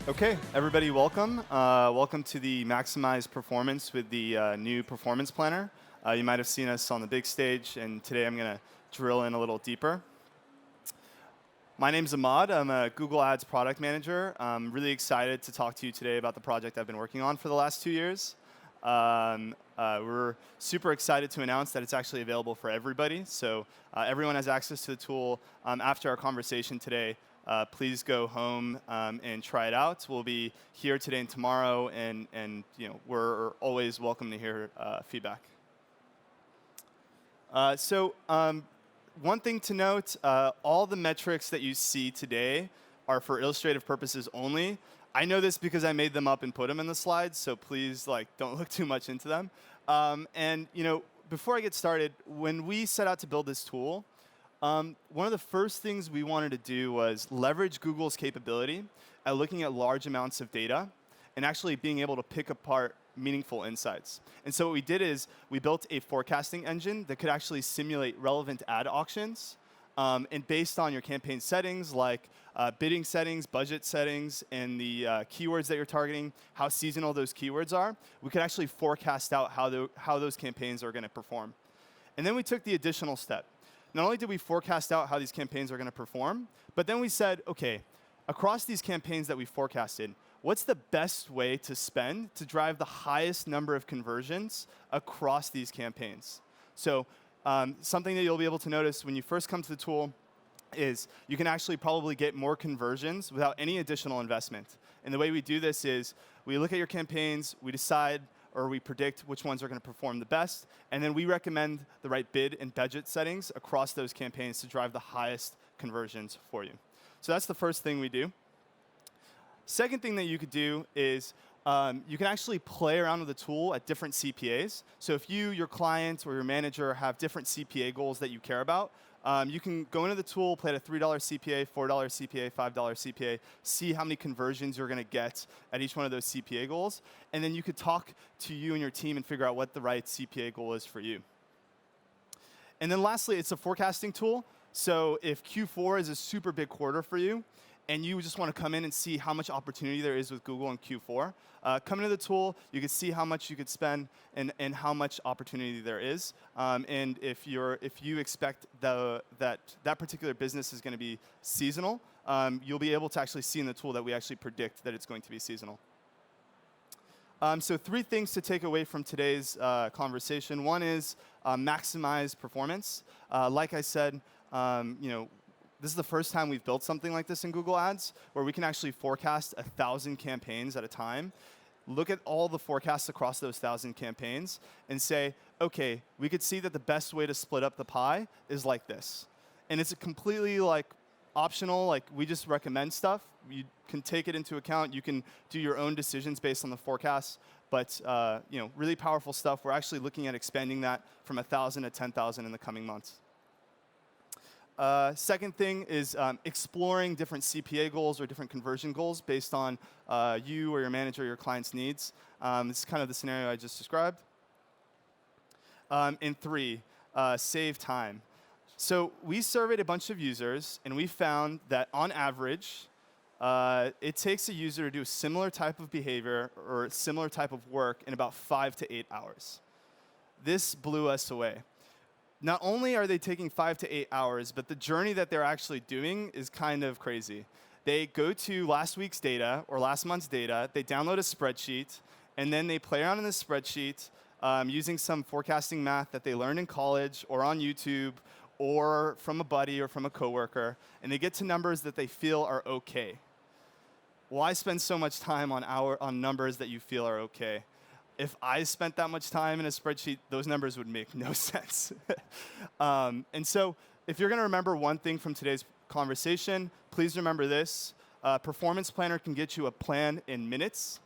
Okay, everybody, welcome. Welcome to the Maximize Performance with the new Performance Planner. You might have seen us on the big stage, and today I'm going to drill in a little deeper. My name's Ahmad. I'm a Google Ads product manager. I'm really excited to talk to you today about the project I've been working on for the last 2 years. We're super excited to announce that it's actually available for everybody. So everyone has access to the tool. After our conversation today, please go home and try it out. We'll be here today and tomorrow, and we're always welcome to hear feedback. One thing to note, all the metrics that you see today are for illustrative purposes only. I know this because I made them up and put them in the slides, so please don't look too much into them. Before I get started, when we set out to build this tool, one of the first things we wanted to do was leverage Google's capability at looking at large amounts of data and actually being able to pick apart meaningful insights. And so what we did is we built a forecasting engine that could actually simulate relevant ad auctions. And based on your campaign settings, like bidding settings, budget settings, and the keywords that you're targeting, how seasonal those keywords are, we could actually forecast out how those campaigns are going to perform. And then we took the additional step. Not only did we forecast out how these campaigns are going to perform, but then we said, OK, across these campaigns that we forecasted, what's the best way to spend to drive the highest number of conversions across these campaigns? So something that you'll be able to notice when you first come to the tool is you can actually probably get more conversions without any additional investment. And the way we do this is we look at your campaigns, we decide or we predict which ones are going to perform the best, and then we recommend the right bid and budget settings across those campaigns to drive the highest conversions for you. So that's the first thing we do. Second thing that you could do is you can actually play around with the tool at different CPAs. So if you, your client, or your manager have different CPA goals that you care about, you can go into the tool, play at a $3 CPA, $4 CPA, $5 CPA, see how many conversions you're going to get at each one of those CPA goals, and then you could talk to you and your team and figure out what the right CPA goal is for you. And then lastly, it's a forecasting tool. So if Q4 is a super big quarter for you, and you just want to come in and see how much opportunity there is with Google in Q4, come into the tool, you can see how much you could spend and how much opportunity there is. And if you expect that particular business is going to be seasonal, you'll be able to actually see in the tool that we actually predict that it's going to be seasonal. So 3 things to take away from today's conversation. One is maximize performance. Like I said, this is the first time we've built something like this in Google Ads, where we can actually forecast 1,000 campaigns at a time, look at all the forecasts across those 1,000 campaigns, and say, OK, we could see that the best way to split up the pie is like this. And it's completely optional. We just recommend stuff. You can take it into account. You can do your own decisions based on the forecasts. But really powerful stuff. We're actually looking at expanding that from 1,000 to 10,000 in the coming months. Second thing is exploring different CPA goals or different conversion goals based on you or your manager or your client's needs. This is kind of the scenario I just described. And 3, save time. So we surveyed a bunch of users, and we found that on average, it takes a user to do a similar type of behavior or similar type of work in about 5 to 8 hours. This blew us away. Not only are they taking 5 to 8 hours, but the journey that they're actually doing is kind of crazy. They go to last week's data or last month's data, they download a spreadsheet, and then they play around in this spreadsheet using some forecasting math that they learned in college or on YouTube or from a buddy or from a coworker, and they get to numbers that they feel are OK. Why spend so much time on numbers that you feel are OK? If I spent that much time in a spreadsheet, those numbers would make no sense. And so if you're going to remember one thing from today's conversation, please remember this. Performance Planner can get you a plan in minutes.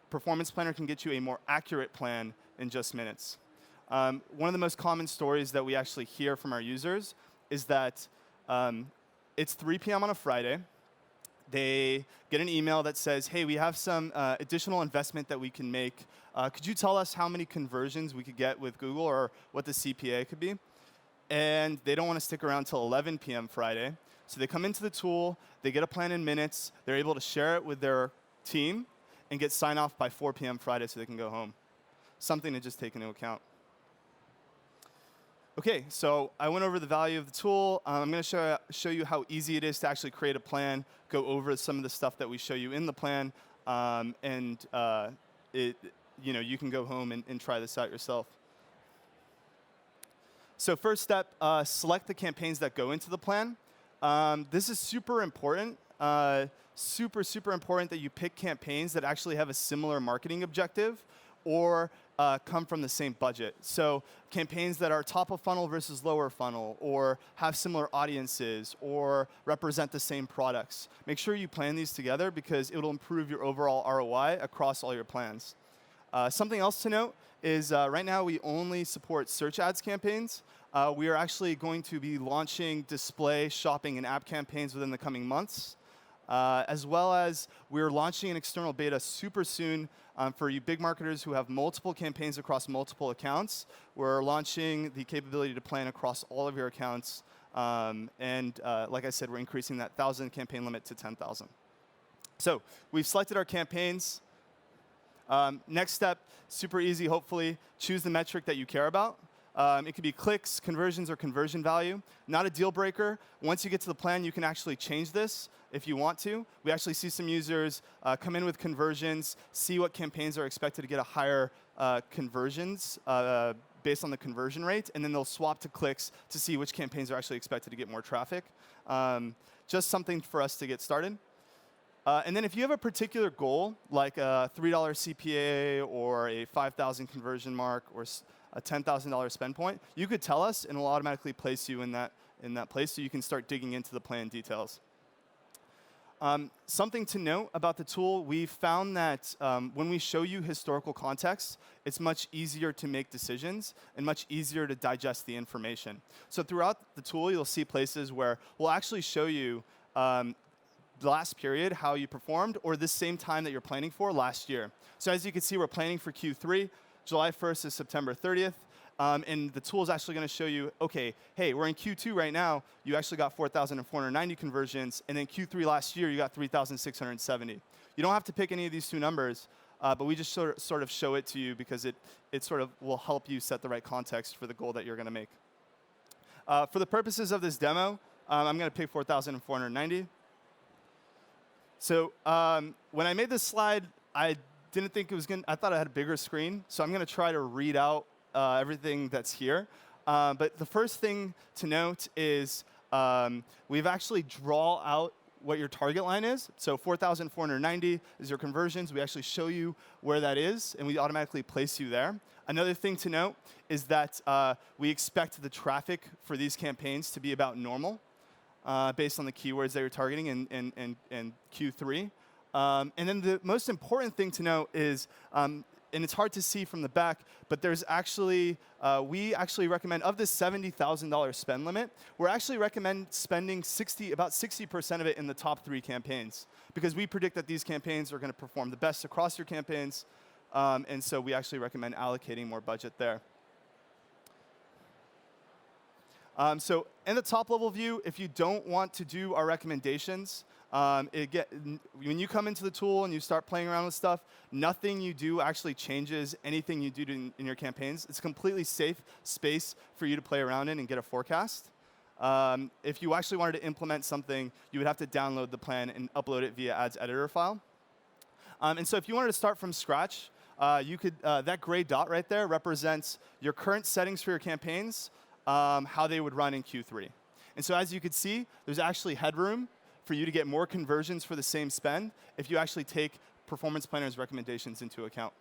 Performance Planner can get you a more accurate plan in just minutes. One of the most common stories that we actually hear from our users is that it's 3 p.m. on a Friday. They get an email that says, hey, we have some additional investment that we can make. Could you tell us how many conversions we could get with Google or what the CPA could be? And they don't want to stick around till 11 p.m. Friday. So they come into the tool, they get a plan in minutes, they're able to share it with their team and get sign off by 4 p.m. Friday so they can go home. Something to just take into account. OK, so I went over the value of the tool. I'm going to show you how easy it is to actually create a plan, go over some of the stuff that we show you in the plan, and you can go home and try this out yourself. So first step, select the campaigns that go into the plan. This is super important. Super important that you pick campaigns that actually have a similar marketing objective or come from the same budget. So campaigns that are top of funnel versus lower funnel, or have similar audiences, or represent the same products. Make sure you plan these together because it will improve your overall ROI across all your plans. Something else to note is right now we only support search ads campaigns. We are actually going to be launching display, shopping, and app campaigns within the coming months. As well as we're launching an external beta super soon for you big marketers who have multiple campaigns across multiple accounts. We're launching the capability to plan across all of your accounts. Like I said, we're increasing that 1,000 campaign limit to 10,000. So we've selected our campaigns. Next step, super easy, hopefully. Choose the metric that you care about. It could be clicks, conversions, or conversion value. Not a deal breaker. Once you get to the plan, you can actually change this if you want to. We actually see some users come in with conversions, see what campaigns are expected to get a higher conversions based on the conversion rate, and then they'll swap to clicks to see which campaigns are actually expected to get more traffic. Just something for us to get started. And then if you have a particular goal, like a $3 CPA or a 5,000 conversion mark or a $10,000 spend point, you could tell us, and we'll automatically place you in that place so you can start digging into the plan details. Something to note about the tool, we found that when we show you historical context, it's much easier to make decisions and much easier to digest the information. So throughout the tool, you'll see places where we'll actually show you the last period, how you performed, or the same time that you're planning for last year. So as you can see, we're planning for Q3. July 1st is September 30th. And the tool is actually going to show you, OK, hey, we're in Q2 right now. You actually got 4,490 conversions. And then Q3 last year, you got 3,670. You don't have to pick any of these two numbers. But we just sort of show it to you because it sort of will help you set the right context for the goal that you're going to make. For the purposes of this demo, I'm going to pick 4,490. So when I made this slide, I didn't think it was going to, I thought I had a bigger screen. So I'm going to try to read out everything that's here. But the first thing to note is we've actually draw out what your target line is. So 4,490 is your conversions. We actually show you where that is, and we automatically place you there. Another thing to note is that we expect the traffic for these campaigns to be about normal based on the keywords that you're targeting in Q3. And then the most important thing to note is, and it's hard to see from the back, but there's actually, we actually recommend, of this $70,000 spend limit, we're actually recommend spending about 60% of it in the top 3 campaigns, because we predict that these campaigns are going to perform the best across your campaigns, and so we actually recommend allocating more budget there. So in the top level view, if you don't want to do our recommendations, when you come into the tool and you start playing around with stuff, nothing you do actually changes anything you do in your campaigns. It's a completely safe space for you to play around in and get a forecast. If you actually wanted to implement something, you would have to download the plan and upload it via Ads Editor file. And so if you wanted to start from scratch, you could, that gray dot right there represents your current settings for your campaigns, how they would run in Q3. And so as you can see, there's actually headroom for you to get more conversions for the same spend if you actually take Performance Planner's recommendations into account.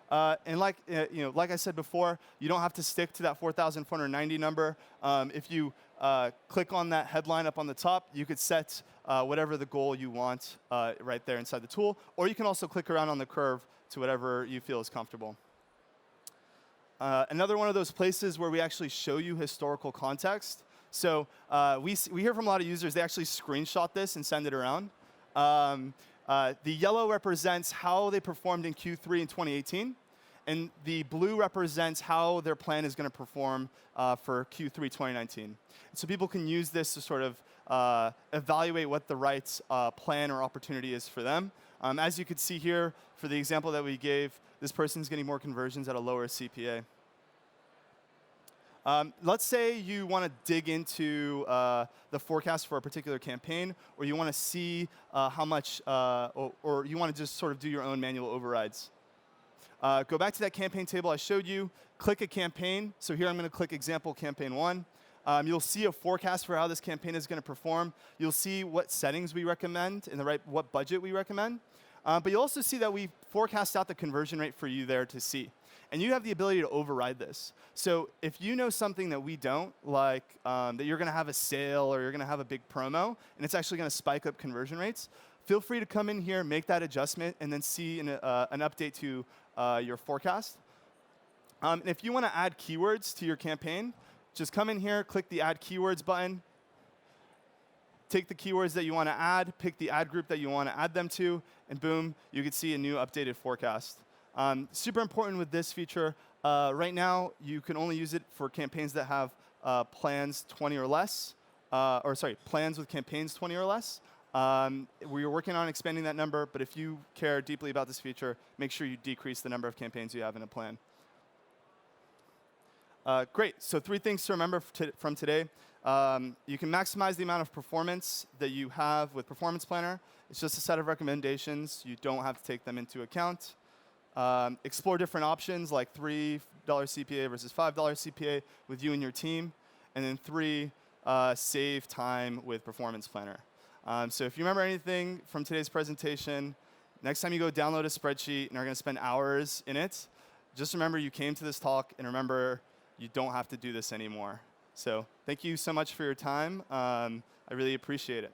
And like I said before, you don't have to stick to that 4,490 number. If you click on that headline up on the top, you could set whatever the goal you want right there inside the tool. Or you can also click around on the curve to whatever you feel is comfortable. Another one of those places where we actually show you historical context. So we hear from a lot of users, they actually screenshot this and send it around. The yellow represents how they performed in Q3 in 2018. and the blue represents how their plan is going to perform for Q3 2019. So people can use this to sort of evaluate what the right plan or opportunity is for them. As you could see here, for the example that we gave, this person's getting more conversions at a lower CPA. Let's say you want to dig into the forecast for a particular campaign, or you want to see how much, or you want to just sort of do your own manual overrides. Go back to that campaign table I showed you, click a campaign. So here I'm going to click example campaign 1. You'll see a forecast for how this campaign is going to perform. You'll see what settings we recommend and what budget we recommend. But you'll also see that we forecast out the conversion rate for you there to see. And you have the ability to override this. So if you know something that we don't, like that you're going to have a sale or you're going to have a big promo, and it's actually going to spike up conversion rates, feel free to come in here, make that adjustment, and then see an update to your forecast. And if you want to add keywords to your campaign, just come in here, click the Add Keywords button, take the keywords that you want to add, pick the ad group that you want to add them to, and boom, you can see a new updated forecast. Super important with this feature. Right now, you can only use it for campaigns that have plans 20 or less, plans with campaigns 20 or less. We're working on expanding that number, but if you care deeply about this feature, make sure you decrease the number of campaigns you have in a plan. Great. So 3 things to remember from today. You can maximize the amount of performance that you have with Performance Planner. It's just a set of recommendations. You don't have to take them into account. Explore different options like $3 CPA versus $5 CPA with you and your team. And then 3, save time with Performance Planner. So if you remember anything from today's presentation, next time you go download a spreadsheet and are going to spend hours in it, just remember you came to this talk, and remember you don't have to do this anymore. So thank you so much for your time. I really appreciate it.